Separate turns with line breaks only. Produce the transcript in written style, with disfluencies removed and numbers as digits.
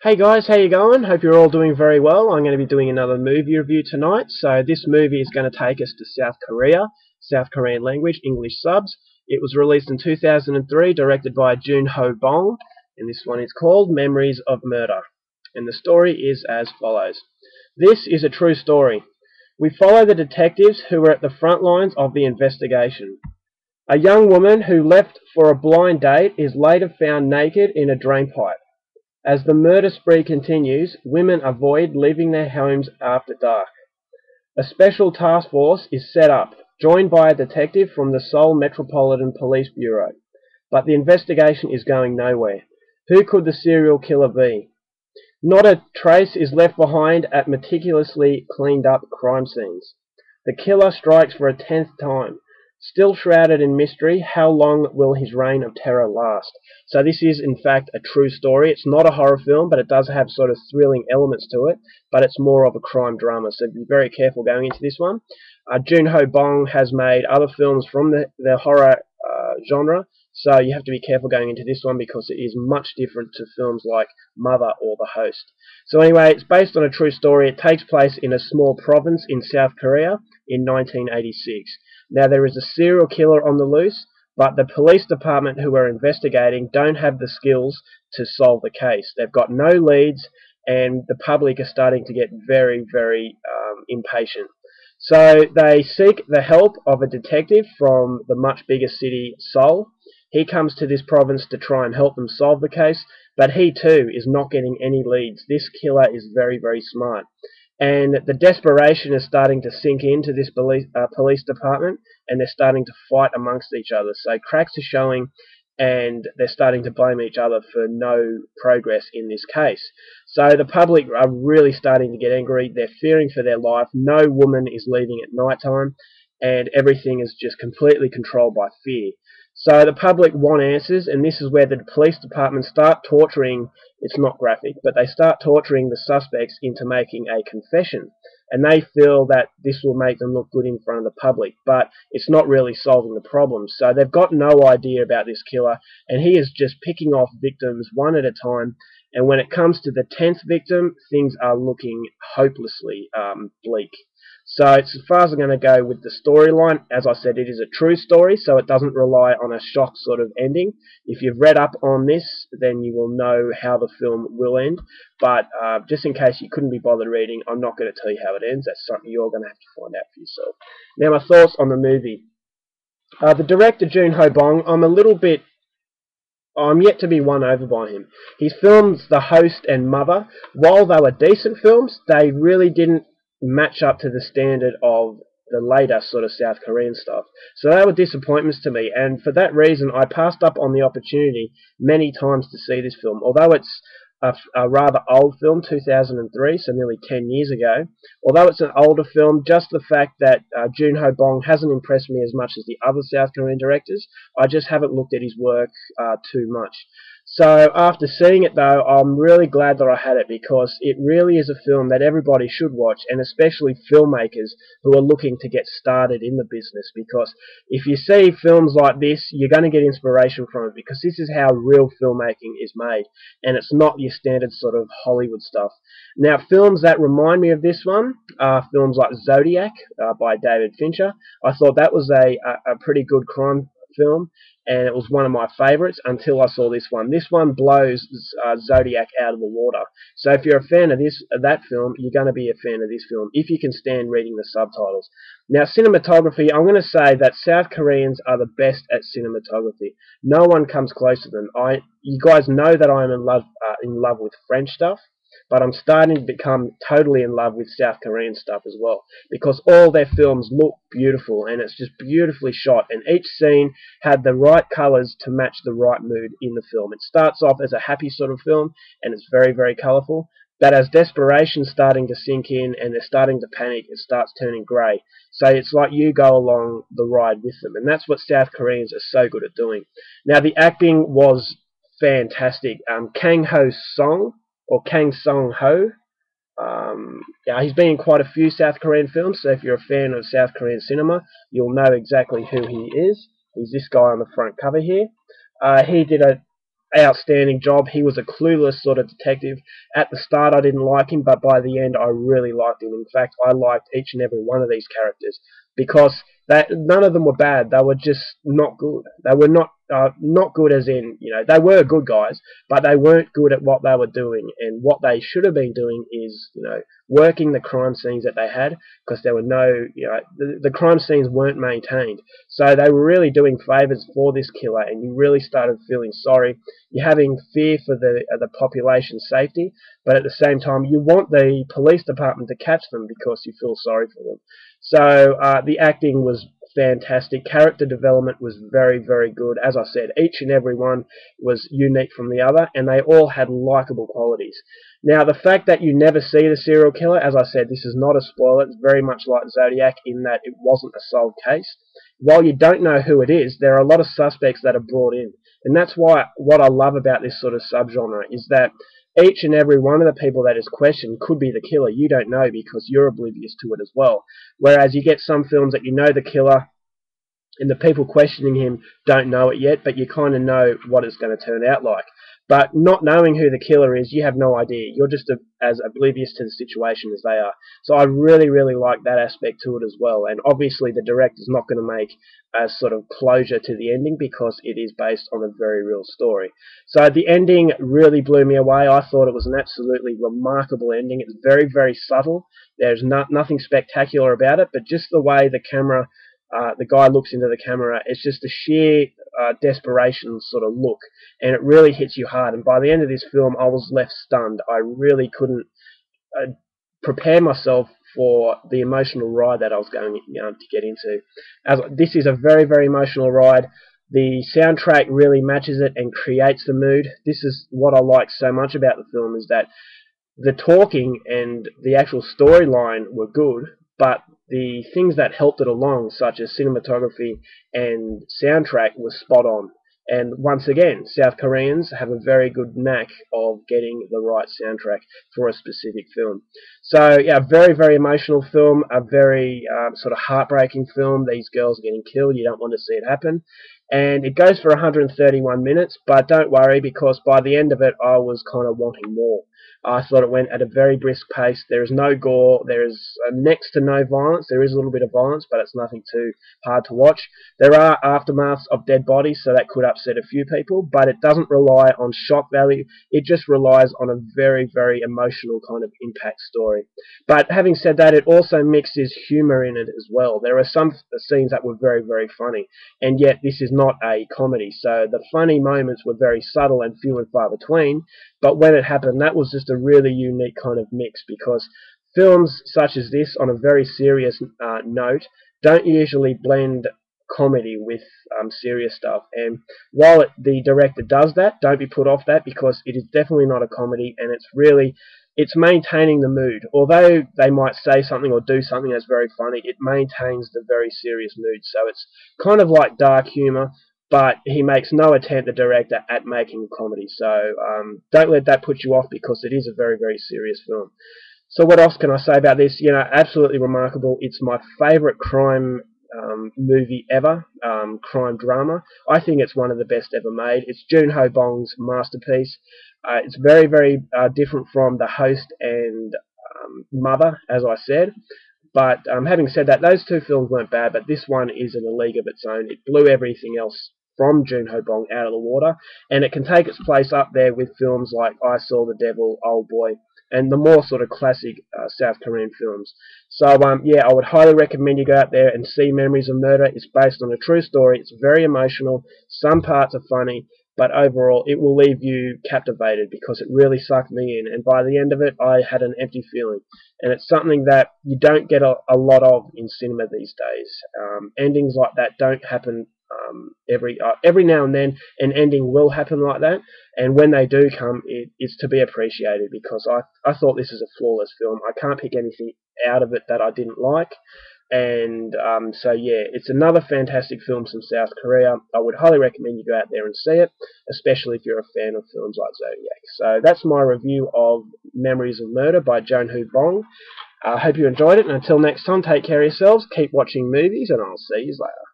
Hey guys, how you going? Hope you're all doing very well. I'm going to be doing another movie review tonight. So this movie is going to take us to South Korea, South Korean language, English subs. It was released in 2003, directed by Joon-ho Bong, and this one is called Memories of Murder. And the story is as follows. This is a true story. We follow the detectives who were at the front lines of the investigation. A young woman who left for a blind date is later found naked in a drainpipe. As the murder spree continues, women avoid leaving their homes after dark. A special task force is set up, joined by a detective from the Seoul Metropolitan Police Bureau. But the investigation is going nowhere. Who could the serial killer be? Not a trace is left behind at meticulously cleaned up crime scenes. The killer strikes for a 10th time. Still shrouded in mystery, how long will his reign of terror last? So this is, in fact, a true story. It's not a horror film, but it does have sort of thrilling elements to it, but it's more of a crime drama, so be very careful going into this one. Joon-ho Bong has made other films from the horror genre, so you have to be careful going into this one because it is much different to films like Mother or The Host. So anyway, it's based on a true story. It takes place in a small province in South Korea in 1986. Now, there is a serial killer on the loose, but the police department who are investigating don't have the skills to solve the case. They've got no leads, and the public are starting to get very, very impatient. So they seek the help of a detective from the much bigger city, Seoul. He comes to this province to try and help them solve the case, but he too is not getting any leads. This killer is very, very smart. And the desperation is starting to sink into this police department, and they're starting to fight amongst each other. So cracks are showing, and they're starting to blame each other for no progress in this case. So the public are really starting to get angry. They're fearing for their life. No woman is leaving at night time, and everything is just completely controlled by fear. So the public want answers, and this is where the police department start torturing. It's not graphic, but they start torturing the suspects into making a confession, and they feel that this will make them look good in front of the public, but it's not really solving the problem. So they've got no idea about this killer, and he is just picking off victims one at a time, and when it comes to the 10th victim, things are looking hopelessly bleak. So it's as far as I'm going to go with the storyline. As I said, it is a true story, so it doesn't rely on a shock sort of ending. If you've read up on this, then you will know how the film will end. But just in case you couldn't be bothered reading, I'm not going to tell you how it ends. That's something you're going to have to find out for yourself. Now, my thoughts on the movie. The director, Joon-ho Bong, I'm yet to be won over by him. His films, The Host and Mother, while they were decent films, they really didn't match up to the standard of the later sort of South Korean stuff. So they were disappointments to me, and for that reason I passed up on the opportunity many times to see this film. Although it's a rather old film, 2003, so nearly 10 years ago. Although it's an older film, just the fact that Joon-ho Bong hasn't impressed me as much as the other South Korean directors, I just haven't looked at his work too much. So after seeing it though, I'm really glad that I had it, because it really is a film that everybody should watch, and especially filmmakers who are looking to get started in the business, because if you see films like this, you're going to get inspiration from it, because this is how real filmmaking is made, and it's not your standard sort of Hollywood stuff. Now, films that remind me of this one are films like Zodiac by David Fincher. I thought that was a pretty good crime film, and it was one of my favourites until I saw this one. This one blows Zodiac out of the water. So if you're a fan of that film, you're going to be a fan of this film if you can stand reading the subtitles. Now, cinematography, I'm going to say that South Koreans are the best at cinematography. No one comes close to them. You guys know that I'm in love with French stuff, but I'm starting to become totally in love with South Korean stuff as well, because all their films look beautiful, and it's just beautifully shot, and each scene had the right colours to match the right mood in the film. It starts off as a happy sort of film, and it's very, very colourful, but as desperation's starting to sink in and they're starting to panic, it starts turning grey. So it's like you go along the ride with them, and that's what South Koreans are so good at doing. Now, the acting was fantastic. Kang Ho Song, or Kang Song Ho. Yeah, he's been in quite a few South Korean films, so if you're a fan of South Korean cinema, you'll know exactly who he is. He's this guy on the front cover here. He did outstanding job. He was a clueless sort of detective. At the start I didn't like him, but by the end I really liked him. In fact, I liked each and every one of these characters because none of them were bad. They were just not good. They were not good as in, they were good guys, but they weren't good at what they were doing. And what they should have been doing is, working the crime scenes that they had, because there were no, the crime scenes weren't maintained. So they were really doing favours for this killer, and you really started feeling sorry. You're having fear for the population's safety, but at the same time you want the police department to catch them because you feel sorry for them. So the acting was fantastic. Character development was very, very good. As I said, each and every one was unique from the other, and they all had likable qualities. Now, the fact that you never see the serial killer, as I said, this is not a spoiler. It's very much like Zodiac in that it wasn't a solved case. While you don't know who it is, there are a lot of suspects that are brought in. And that's why what I love about this sort of subgenre is that each and every one of the people that is questioned could be the killer. You don't know because you're oblivious to it as well. Whereas you get some films that you know the killer and the people questioning him don't know it yet, but you kind of know what it's going to turn out like. But not knowing who the killer is, you have no idea. You're just as oblivious to the situation as they are. So I really, really like that aspect to it as well. And obviously the director's not going to make a sort of closure to the ending because it is based on a very real story. So the ending really blew me away. I thought it was an absolutely remarkable ending. It's very, very subtle. There's nothing spectacular about it, but just the way the guy looks into the camera, it's just a sheer desperation sort of look, and it really hits you hard. And by the end of this film, I was left stunned. I really couldn't prepare myself for the emotional ride that I was going to get into. This is a very, very emotional ride. The soundtrack really matches it and creates the mood. This is what I like so much about the film, is that the talking and the actual storyline were good, but the things that helped it along, such as cinematography and soundtrack, was spot on. And once again, South Koreans have a very good knack of getting the right soundtrack for a specific film. So, yeah, very, very emotional film, a very sort of heartbreaking film. These girls are getting killed. You don't want to see it happen. And it goes for 131 minutes, but don't worry, because by the end of it, I was kind of wanting more. I thought it went at a very brisk pace. There is no gore. There is next to no violence. There is a little bit of violence, but it's nothing too hard to watch. There are aftermaths of dead bodies, so that could upset a few people, but it doesn't rely on shock value. It just relies on a very, very emotional kind of impact story. But having said that, it also mixes humour in it as well. There are some scenes that were very, very funny, and yet this is not a comedy, so the funny moments were very subtle and few and far between, but when it happened, that was just a really unique kind of mix, because films such as this, on a very serious note, don't usually blend comedy with serious stuff. And while the director does that, don't be put off that, because it is definitely not a comedy, and it's maintaining the mood. Although they might say something or do something that's very funny, it maintains the very serious mood. So it's kind of like dark humor, but he makes no attempt, the director, at making a comedy. So don't let that put you off, because it is a very, very serious film. So what else can I say about this? Absolutely remarkable. It's my favourite crime movie ever, crime drama. I think it's one of the best ever made. It's Joon-ho Bong's masterpiece. It's very, very different from The Host and Mother, as I said. But having said that, those two films weren't bad, but this one is in a league of its own. It blew everything else from Joon-ho Bong out of the water, and it can take its place up there with films like I Saw the Devil, Old Boy, and the more sort of classic South Korean films. So, yeah, I would highly recommend you go out there and see Memories of Murder. It's based on a true story. It's very emotional. Some parts are funny, but overall it will leave you captivated, because it really sucked me in, and by the end of it I had an empty feeling. And it's something that you don't get a lot of in cinema these days. Endings like that don't happen every now and then. An ending will happen like that, and when they do come, it's to be appreciated, because I thought this is a flawless film. I can't pick anything out of it that I didn't like. And so yeah, it's another fantastic film from South Korea. I would highly recommend you go out there and see it, especially if you're a fan of films like Zodiac. So that's my review of Memories of Murder by Joon-ho Bong. I hope you enjoyed it, and until next time, take care of yourselves, keep watching movies, and I'll see you later.